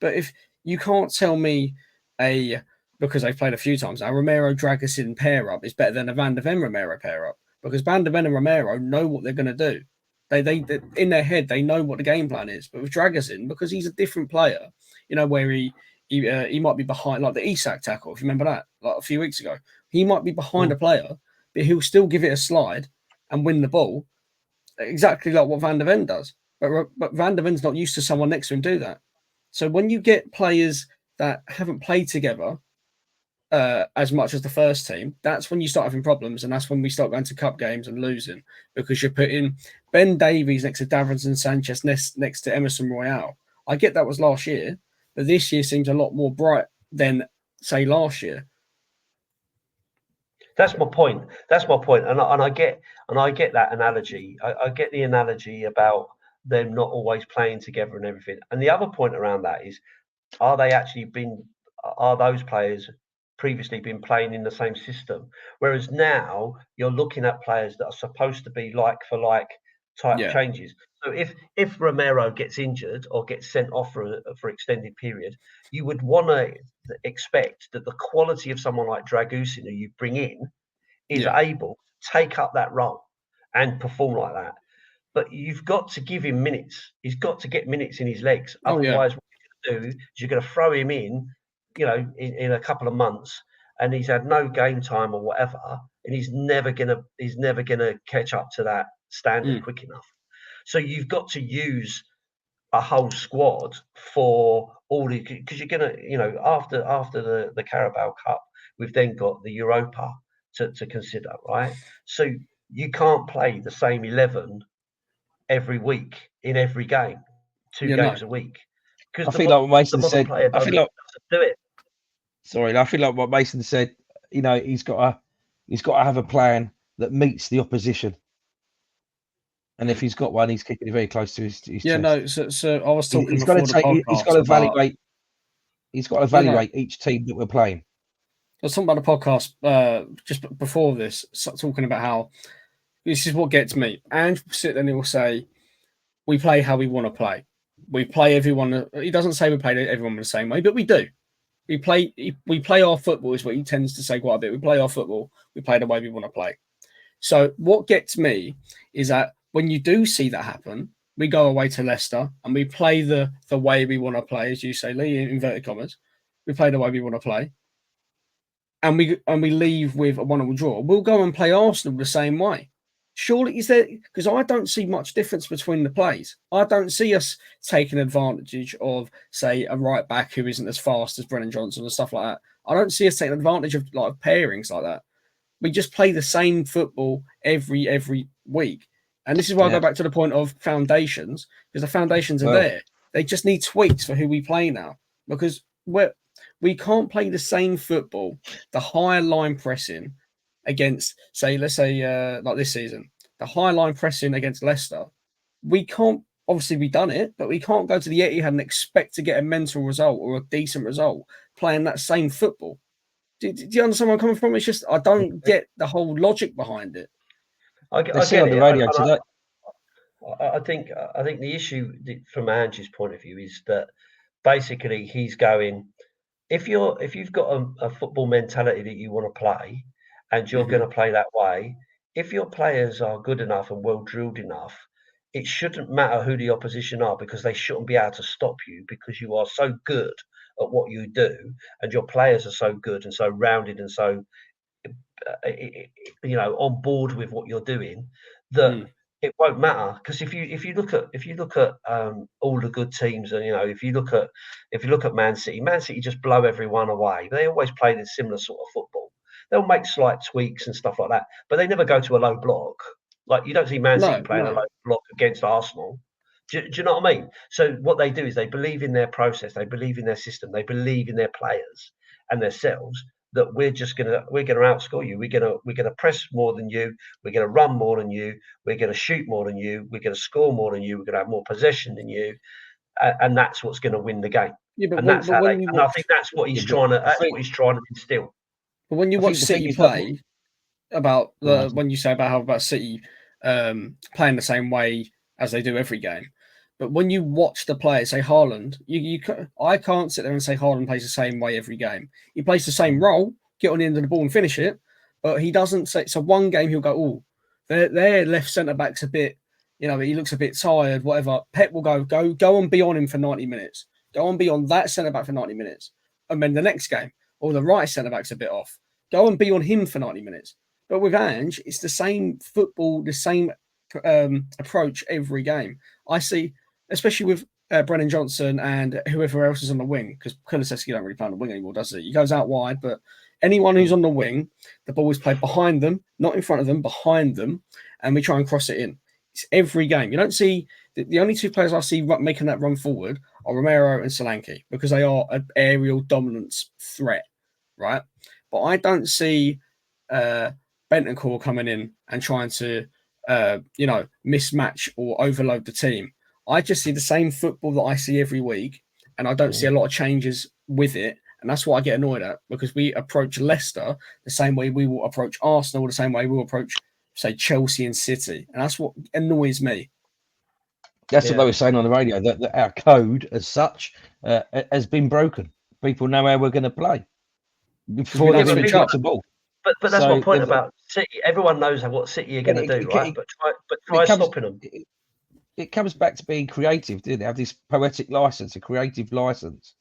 but if you can't tell me because they've played a few times now, Romero Dragusin pair up is better than a Van de Ven Romero pair up, because Van de Ven and Romero know what they're going to do. They in their head they know what the game plan is. But with Dragusin, because he's a different player, where he might be behind, like the Isak tackle, if you remember that, like a few weeks ago. He might be behind a player, but he'll still give it a slide and win the ball, exactly like what Van de Ven does. But Van de Ven's not used to someone next to him do that. So when you get players that haven't played together as much as the first team, that's when you start having problems, and that's when we start going to cup games and losing, because you're putting Ben Davies next to Davinson Sanchez next to Emerson Royale. I get that was last year, but this year seems a lot more bright than, say, last year. That's my point. And I get that analogy. I get the analogy about them not always playing together and everything. And the other point around that is, are those players previously been playing in the same system? Whereas now you're looking at players that are supposed to be like for like type changes. So if Romero gets injured or gets sent off for extended period, you would want to expect that the quality of someone like Dragusin, who you bring in, is able to take up that role and perform like that. But you've got to give him minutes. He's got to get minutes in his legs. Otherwise, what you're going to do is you're going to throw him in, in a couple of months, and he's had no game time or whatever, and he's never gonna catch up to that standard quick enough. So you've got to use a whole squad for all the, because you're gonna, after the Carabao Cup, we've then got the Europa to consider, right? So you can't play the same 11 every week in every game, two games a week, because I feel like what Mason the modern said. player doesn't do it. Sorry, I feel like what Mason said. He's got to have a plan that meets the opposition, and if he's got one, he's kicking it very close to his chest. No. So I was talking He's before got the podcast. He's got to evaluate. He's got to evaluate each team that we're playing. I was talking about the podcast just before this, talking about how this is what gets me. Ange will sit there and he will say, we play how we want to play. We play everyone. He doesn't say we play everyone the same way, but we do. We play our football is what he tends to say quite a bit. We play our football. We play the way we want to play. So what gets me is that when you do see that happen, we go away to Leicester and we play the way we want to play, as you say, Lee, in inverted commas. We play the way we want to play. And we leave with a 1-1 draw. We'll go and play Arsenal the same way. Surely, is there? Because I don't see much difference between the plays. I don't see us taking advantage of, say, a right back who isn't as fast as Brennan Johnson and stuff like that. I don't see us taking advantage of like pairings like that. We just play the same football every week. And this is why I go back to the point of foundations, because the foundations are there. They just need tweaks for who we play now, because we can't play the same football, the higher line pressing against, say, let's say like this season, the high line pressing against Leicester. We can't, obviously we've done it, but we can't go to the Etihad and expect to get a mental result or a decent result playing that same football. Do you understand where I'm coming from? It's just, I don't get the whole logic behind it. I get on the radio today. I think the issue from Ange's point of view is that basically he's going, if you've got a football mentality that you want to play and you're going to play that way, if your players are good enough and well drilled enough, it shouldn't matter who the opposition are, because they shouldn't be able to stop you, because you are so good at what you do and your players are so good and so rounded and so on board with what you're doing, that it won't matter. Because if you look at all the good teams, and if you look at Man City just blow everyone away. They always play this similar sort of football. They'll make slight tweaks and stuff like that, but they never go to a low block. Like, you don't see Man City playing a low block against Arsenal. Do you know what I mean? So what they do is they believe in their process, they believe in their system, they believe in their players and themselves. That we're gonna outscore you. We're gonna press more than you. We're gonna run more than you. We're gonna shoot more than you. We're gonna score more than you. We're gonna have more possession than you, and that's what's gonna win the game. Yeah, And that's how they. And I think that's what Yeah, he's but trying to. I That's think what he's trying to instill. when you I watch think the thing City is that play, about Right. when you say about City playing the same way as they do every game. But when you watch the players, say Haaland, I can't sit there and say Haaland plays the same way every game. He plays the same role, get on the end of the ball and finish it, but he doesn't say. So one game he'll go, oh, their left centre back's a bit, he looks a bit tired, whatever. Pep will go and be on him for 90 minutes. Go and be on that centre back for 90 minutes. And then the next game, or the right centre back's a bit off. Go and be on him for 90 minutes. But with Ange, it's the same football, the same approach every game. I see, especially with Brennan Johnson and whoever else is on the wing, because Kulusevski don't really play on the wing anymore, does he? He goes out wide, but anyone who's on the wing, the ball is played behind them, not in front of them, behind them, and we try and cross it in. It's every game. You don't see the only two players I see making that run forward are Romero and Solanke because they are an aerial dominance threat, right? But I don't see Bentancur coming in and trying to, mismatch or overload the team. I just see the same football that I see every week, and I don't see a lot of changes with it. And that's what I get annoyed at because we approach Leicester the same way we will approach Arsenal, the same way we will approach, say, Chelsea and City. And that's what annoys me. That's what they were saying on the radio, that our code as such has been broken. People know how we're going to play before they've even touched the ball. But that's my point about City. Everyone knows what City are going to do, right? But try stopping them. It comes back to being creative, do they? Have this poetic license, a creative license.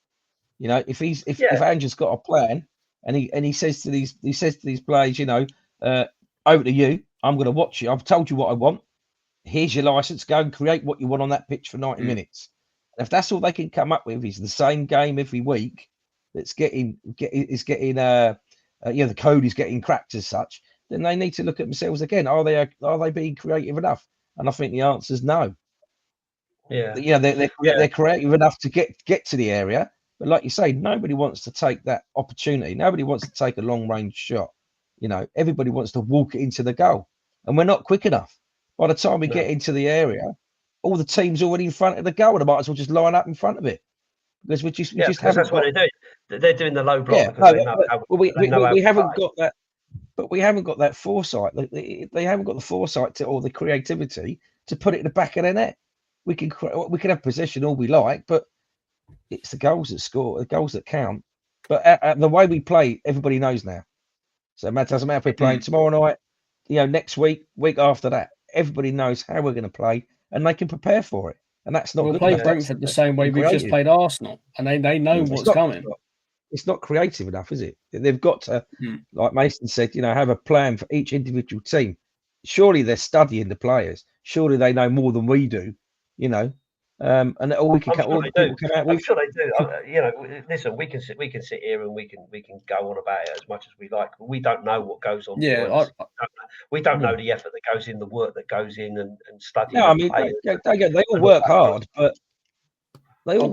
If Ange has got a plan and he says to these players, over to you, I'm going to watch you. I've told you what I want. Here's your license. Go and create what you want on that pitch for 90 minutes. And if that's all they can come up with is the same game every week, that's getting the code is getting cracked as such, then they need to look at themselves again. Are they being creative enough? And I think the answer is no. Yeah. They're creative enough to get to the area, but like you say, nobody wants to take that opportunity. Nobody wants to take a long range shot. Everybody wants to walk it into the goal, and we're not quick enough. By the time we get into the area, all the team's already in front of the goal, and I might as well just line up in front of it because we just haven't. That's what they're doing. They're doing the low block because they know how. We haven't got that, but we haven't got that foresight. They haven't got the foresight or the creativity to put it in the back of their net. We can have possession all we like, but it's the goals that score, the goals that count. But the way we play, everybody knows now. So it doesn't matter if we're playing tomorrow night, next week after that. Everybody knows how we're going to play, and they can prepare for it. And that's not. We'll play Brentford the same way we've just played Arsenal, and they know what's coming. It's not creative enough, is it? They've got to, like Mason said, have a plan for each individual team. Surely they're studying the players. Surely they know more than we do. And all we can come out with. I'm sure they do. Listen, we can sit here and we can go on about it as much as we like. But we don't know what goes on. Yeah, we don't know the effort that goes in, the work that goes in, and studying. No, I mean they all work hard, but I don't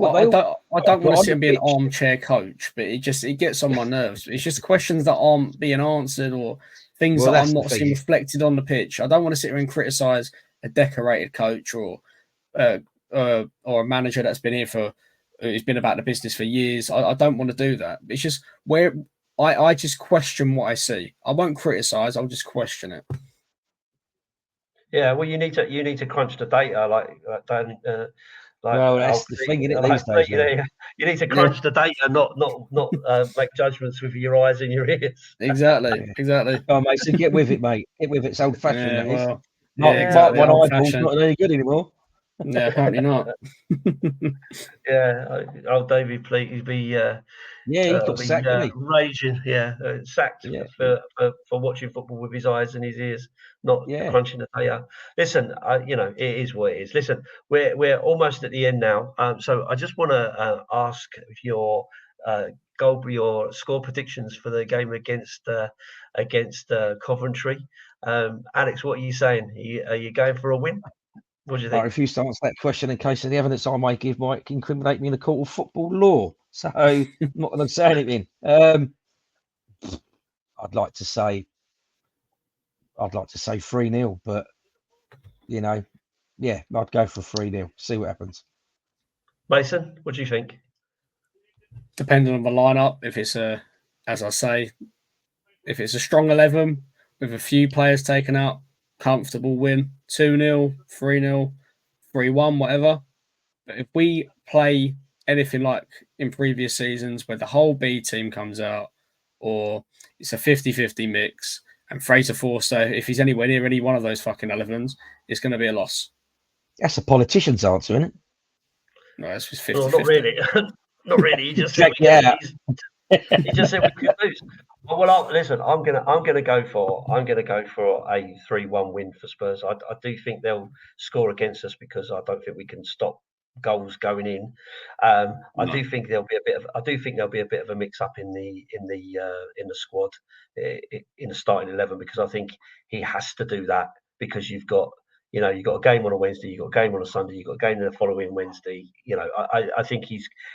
want to see him be an armchair coach, but it gets on my nerves. It's just questions that aren't being answered or things that I'm not seeing reflected on the pitch. I don't want to sit here and criticize a decorated coach or a manager that's been here who's been about the business for years. I don't want to do that. It's just where I just question what I see. I won't criticize. I'll just question it. Yeah, well, you need to crunch the data, like Dan. Well, that's the thing, isn't it, these days? You need to crunch the data, not make judgments with your eyes and your ears. Exactly. Oh, mate, so get with it, mate. Get with it. It's old fashioned. Yeah, well, exactly. One eyeball's not any good anymore. Yeah, apparently not. Yeah, old David Pleat, he'd be he got sacked, raging. Sacked for watching football with his eyes and his ears, not crunching the data. Listen, it is what it is. Listen, we're almost at the end now, so I just want to ask your your score predictions for the game against Coventry. Alex, what are you saying? Are you going for a win? What do you I think? refuse to answer that question in case of the evidence I may give might incriminate me in the court of football law. So I'm not going to say anything. I'd like to say 3-0, but yeah, I'd go for 3-0. See what happens. Mason, what do you think? Depending on the lineup, if it's as I say, if it's a strong 11 with a few players taken out, comfortable win, 2-0, 3-0, 3-1, whatever. But if we play anything like in previous seasons where the whole B team comes out, or it's a 50-50 mix, and Fraser Forster, if he's anywhere near any one of those fucking 11s, it's going to be a loss. That's a politician's answer, isn't it? No, it's just 50-50. Well, not really. Not really. He just said Check that. he just said we could lose. Well, listen. I'm gonna go for a 3-1 win for Spurs. I do think they'll score against us because I don't think we can stop goals going in. I do think there'll be a bit of a mix up in the squad, in the starting 11, because I think he has to do that because you've got a game on a Wednesday, you've got a game on a Sunday, you've got a game the following Wednesday. I think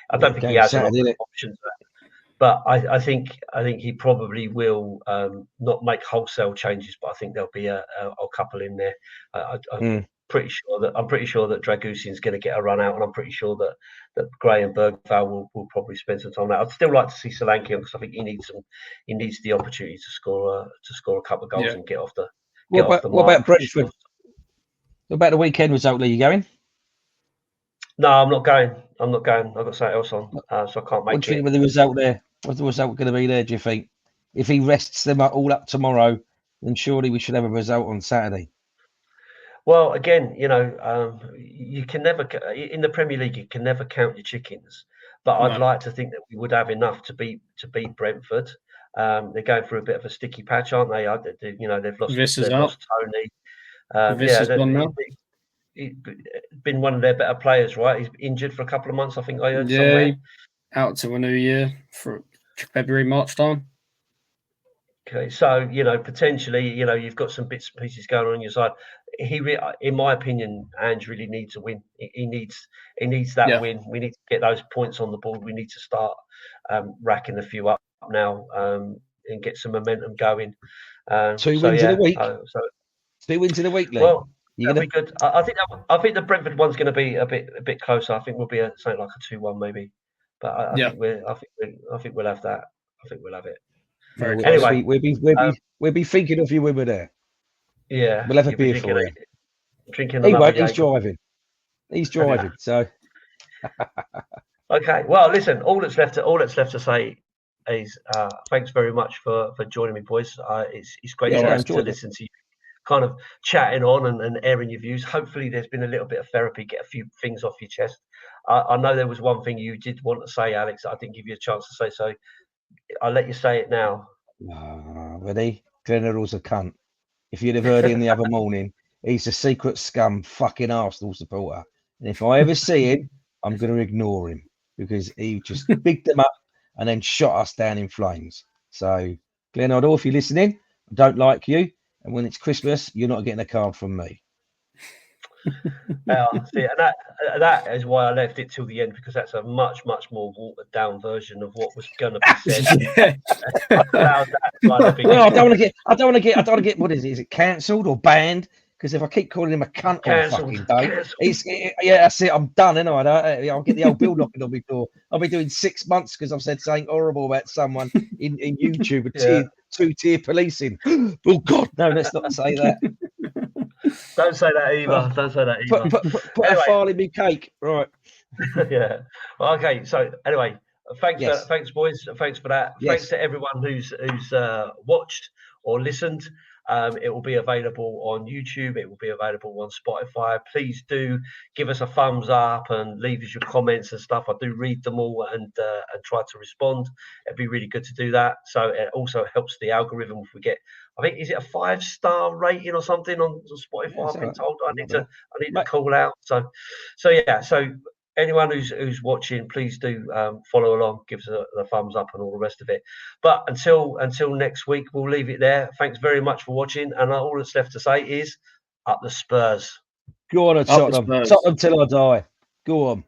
I don't think he has a lot of options. But I think he probably will not make wholesale changes, but I think there'll be a couple in there. I'm pretty sure that Dragusin's going to get a run out, and I'm pretty sure that Gray and Bergvall will probably spend some time there. I'd still like to see Solanke because I think he needs the opportunity to score a couple of goals and get off the. What about Brentford? What about the weekend result? Are you going? No, I'm not going. I've got something else on, so I can't make it. What do you think of the result there? What's the result going to be there, do you think? If he rests them all up tomorrow, then surely we should have a result on Saturday. Well, again, you can never, in the Premier League, you can never count your chickens. But I'd like to think that we would have enough to beat Brentford. They're going through a bit of a sticky patch, aren't they? They've lost Tony. Gone now. He's been one of their better players, right? He's injured for a couple of months, I think I heard somewhere. Out to a new year for February, March time. Okay, so potentially, you've got some bits and pieces going on your side. In my opinion, Ange really needs a win. He needs that win. We need to get those points on the board. We need to start racking a few up now and get some momentum going. 2 wins in a week. 2 wins in a week, Lee. Well, that'd be good. I think the Brentford one's going to be a bit closer. I think we'll be something like a 2-1 maybe. But I think we'll have that. I think we'll have it. Anyway, we'll be thinking of you when we're there. Yeah, we'll have a beer for you. Drinking. He's driving. He's driving. So. Okay. Well, listen. All that's left to say is thanks very much for joining me, boys. It's great to listen to you kind of chatting on and airing your views. Hopefully, there's been a little bit of therapy. Get a few things off your chest. I know there was one thing you did want to say, Alex. I didn't give you a chance to say so. I'll let you say it now. Ready? General's a cunt. If you'd have heard him the other morning, he's a secret scum fucking Arsenal supporter. And if I ever see him, I'm going to ignore him because he just bigged them up and then shot us down in flames. So, Glenn O'Donnell, if you're listening, I don't like you. And when it's Christmas, you're not getting a card from me. See, and that is why I left it till the end, because that's a much more watered down version of what was going to be said. Well, I don't want to get. What is it? Is it cancelled or banned? Because if I keep calling him a cunt all fucking day, that's it. I'm done, ain't I? I'll get the old bill knocking on my door. I'll be doing 6 months because I've said something horrible about someone in YouTube. Two-tier policing. Oh God, no, let's not say that. Don't say that either. Put a file in me cake, right? Yeah. Well, okay. So anyway, thanks, boys. Thanks for that. Yes. Thanks to everyone who's watched or listened. It will be available on YouTube. It will be available on Spotify. Please do give us a thumbs up and leave us your comments and stuff. I do read them all and try to respond. It'd be really good to do that. So it also helps the algorithm if we get, I think, is it a 5-star rating or something on Spotify? I've been told I need to call out. So anyone who's watching, please do follow along, give us a thumbs up and all the rest of it. But until next week, we'll leave it there. Thanks very much for watching. And all that's left to say is up the Spurs. Go on, the Tottenham. Spurs. Tottenham till I die. Go on.